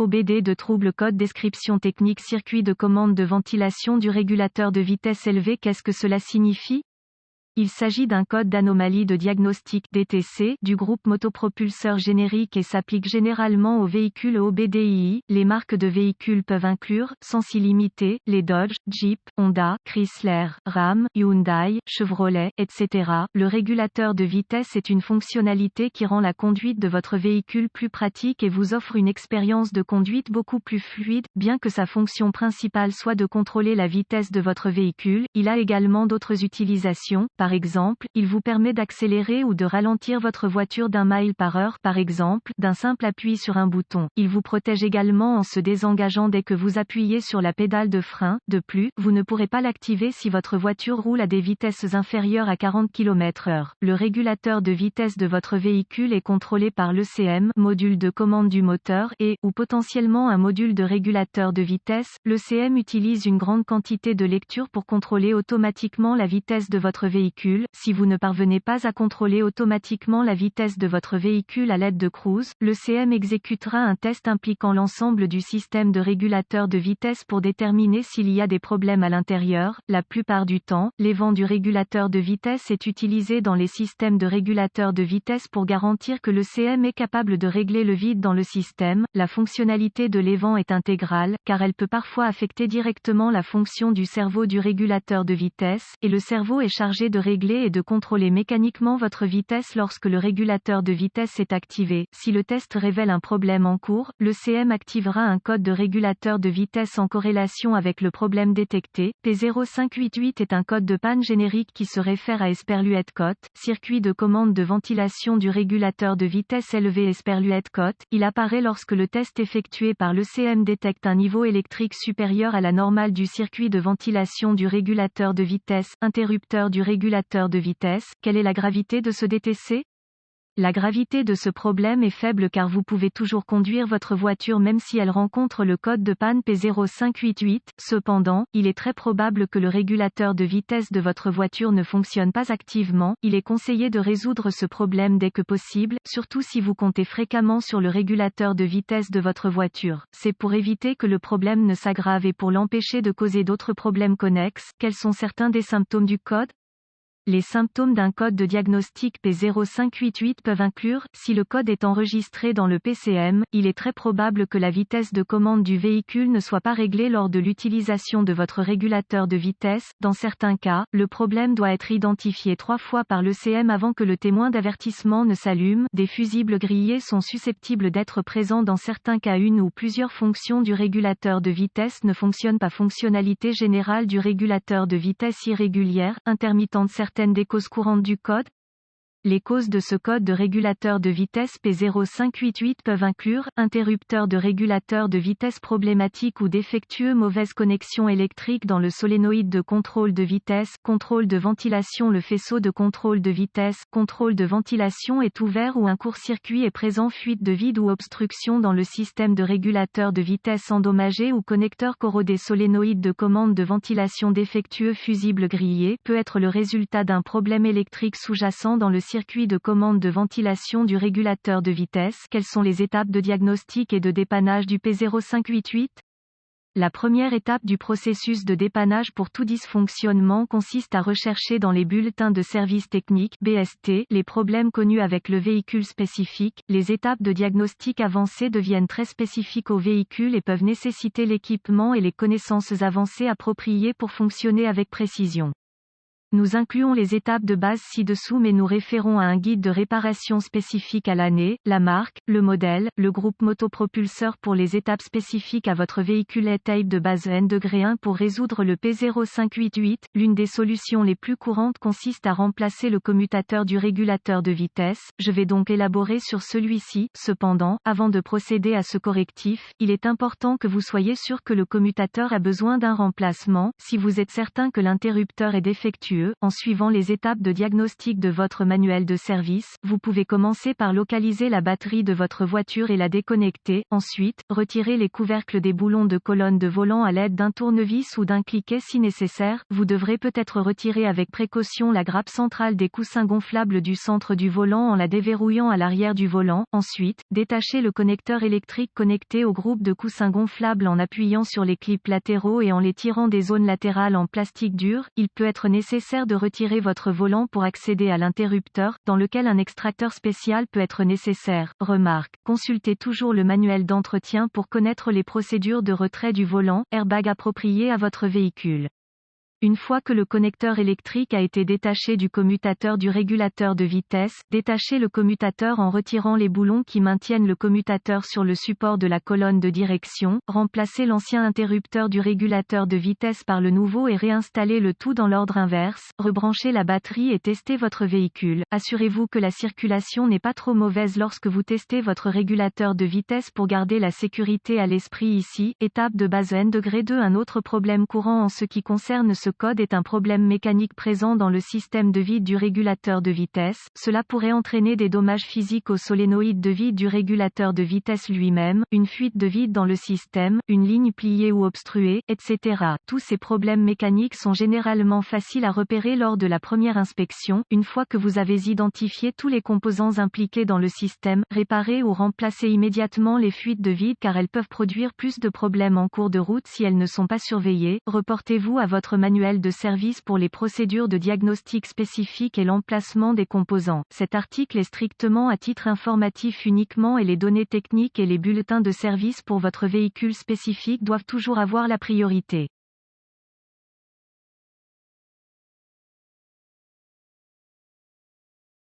OBD de trouble code description technique circuit de commande de ventilation du régulateur de vitesse élevée. Qu'est-ce que cela signifie? Il s'agit d'un code d'anomalie de diagnostic (DTC) du groupe motopropulseur générique et s'applique généralement aux véhicules OBDII. Les marques de véhicules peuvent inclure, sans illimité, les Dodge, Jeep, Honda, Chrysler, Ram, Hyundai, Chevrolet, etc. Le régulateur de vitesse est une fonctionnalité qui rend la conduite de votre véhicule plus pratique et vous offre une expérience de conduite beaucoup plus fluide. Bien que sa fonction principale soit de contrôler la vitesse de votre véhicule, il a également d'autres utilisations. Par exemple, il vous permet d'accélérer ou de ralentir votre voiture d'1 mile par heure, par exemple, d'un simple appui sur un bouton. Il vous protège également en se désengageant dès que vous appuyez sur la pédale de frein. De plus, vous ne pourrez pas l'activer si votre voiture roule à des vitesses inférieures à 40 km/h. Le régulateur de vitesse de votre véhicule est contrôlé par l'ECM, module de commande du moteur, et, ou potentiellement un module de régulateur de vitesse. L'ECM utilise une grande quantité de lectures pour contrôler automatiquement la vitesse de votre véhicule. Si vous ne parvenez pas à contrôler automatiquement la vitesse de votre véhicule à l'aide de cruise, l'ECM exécutera un test impliquant l'ensemble du système de régulateur de vitesse pour déterminer s'il y a des problèmes à l'intérieur. La plupart du temps, l'évent du régulateur de vitesse est utilisé dans les systèmes de régulateur de vitesse pour garantir que l'ECM est capable de régler le vide dans le système. La fonctionnalité de l'évent est intégrale, car elle peut parfois affecter directement la fonction du cerveau du régulateur de vitesse, et le cerveau est chargé de régler et de contrôler mécaniquement votre vitesse lorsque le régulateur de vitesse est activé. Si le test révèle un problème en cours, l'ECM activera un code de régulateur de vitesse en corrélation avec le problème détecté. P0588 est un code de panne générique qui se réfère à Esperluette-Cotte, circuit de commande de ventilation du régulateur de vitesse élevé Esperluette-Cotte. Il apparaît lorsque le test effectué par l'ECM détecte un niveau électrique supérieur à la normale du circuit de ventilation du régulateur de vitesse, interrupteur du régulateur de vitesse. Quelle est la gravité de ce DTC? La gravité de ce problème est faible car vous pouvez toujours conduire votre voiture même si elle rencontre le code de panne P0588. Cependant, il est très probable que le régulateur de vitesse de votre voiture ne fonctionne pas activement. Il est conseillé de résoudre ce problème dès que possible, surtout si vous comptez fréquemment sur le régulateur de vitesse de votre voiture. C'est pour éviter que le problème ne s'aggrave et pour l'empêcher de causer d'autres problèmes connexes. Quels sont certains des symptômes du code? Les symptômes d'un code de diagnostic P0588 peuvent inclure, si le code est enregistré dans le PCM, il est très probable que la vitesse de commande du véhicule ne soit pas réglée lors de l'utilisation de votre régulateur de vitesse. Dans certains cas, le problème doit être identifié 3 fois par l'ECM avant que le témoin d'avertissement ne s'allume. Des fusibles grillés sont susceptibles d'être présents dans certains cas. Une ou plusieurs fonctions du régulateur de vitesse ne fonctionnent pas. Fonctionnalité générale du régulateur de vitesse irrégulière, intermittente. Certaines des causes courantes du code. Les causes de ce code de régulateur de vitesse P0588 peuvent inclure, interrupteur de régulateur de vitesse problématique ou défectueux, mauvaise connexion électrique dans le solénoïde de contrôle de vitesse, contrôle de ventilation. Le faisceau de contrôle de vitesse, contrôle de ventilation est ouvert ou un court-circuit est présent, fuite de vide ou obstruction dans le système de régulateur de vitesse endommagé ou connecteur corrodé. Solénoïde de commande de ventilation défectueux, fusible grillé, peut être le résultat d'un problème électrique sous-jacent dans le circuit de commande de ventilation du régulateur de vitesse. Quelles sont les étapes de diagnostic et de dépannage du P0588? La première étape du processus de dépannage pour tout dysfonctionnement consiste à rechercher dans les bulletins de service technique (BST) les problèmes connus avec le véhicule spécifique. Les étapes de diagnostic avancées deviennent très spécifiques au véhicule et peuvent nécessiter l'équipement et les connaissances avancées appropriées pour fonctionner avec précision. Nous incluons les étapes de base ci-dessous mais nous référons à un guide de réparation spécifique à l'année, la marque, le modèle, le groupe motopropulseur pour les étapes spécifiques à votre véhicule. Étape de base N-1 pour résoudre le P0588. L'une des solutions les plus courantes consiste à remplacer le commutateur du régulateur de vitesse. Je vais donc élaborer sur celui-ci. Cependant, avant de procéder à ce correctif, il est important que vous soyez sûr que le commutateur a besoin d'un remplacement. Si vous êtes certain que l'interrupteur est défectueux, lieu, en suivant les étapes de diagnostic de votre manuel de service, vous pouvez commencer par localiser la batterie de votre voiture et la déconnecter. Ensuite, retirez les couvercles des boulons de colonne de volant à l'aide d'un tournevis ou d'un cliquet si nécessaire. Vous devrez peut-être retirer avec précaution la grappe centrale des coussins gonflables du centre du volant en la déverrouillant à l'arrière du volant. Ensuite, détachez le connecteur électrique connecté au groupe de coussins gonflables en appuyant sur les clips latéraux et en les tirant des zones latérales en plastique dur. Il peut être nécessaire de retirer votre volant pour accéder à l'interrupteur, dans lequel un extracteur spécial peut être nécessaire. Remarque: consultez toujours le manuel d'entretien pour connaître les procédures de retrait du volant, airbag approprié à votre véhicule. Une fois que le connecteur électrique a été détaché du commutateur du régulateur de vitesse, détachez le commutateur en retirant les boulons qui maintiennent le commutateur sur le support de la colonne de direction, remplacez l'ancien interrupteur du régulateur de vitesse par le nouveau et réinstallez le tout dans l'ordre inverse, rebranchez la batterie et testez votre véhicule. Assurez-vous que la circulation n'est pas trop mauvaise lorsque vous testez votre régulateur de vitesse pour garder la sécurité à l'esprit ici. Étape de base N degré 2. Un autre problème courant en ce qui concerne ce code est un problème mécanique présent dans le système de vide du régulateur de vitesse. Cela pourrait entraîner des dommages physiques au solénoïde de vide du régulateur de vitesse lui-même, une fuite de vide dans le système, une ligne pliée ou obstruée, etc. Tous ces problèmes mécaniques sont généralement faciles à repérer lors de la première inspection. Une fois que vous avez identifié tous les composants impliqués dans le système, réparez ou remplacez immédiatement les fuites de vide car elles peuvent produire plus de problèmes en cours de route si elles ne sont pas surveillées. Reportez-vous à votre manuel de service pour les procédures de diagnostic spécifiques et l'emplacement des composants. Cet article est strictement à titre informatif uniquement et les données techniques et les bulletins de service pour votre véhicule spécifique doivent toujours avoir la priorité.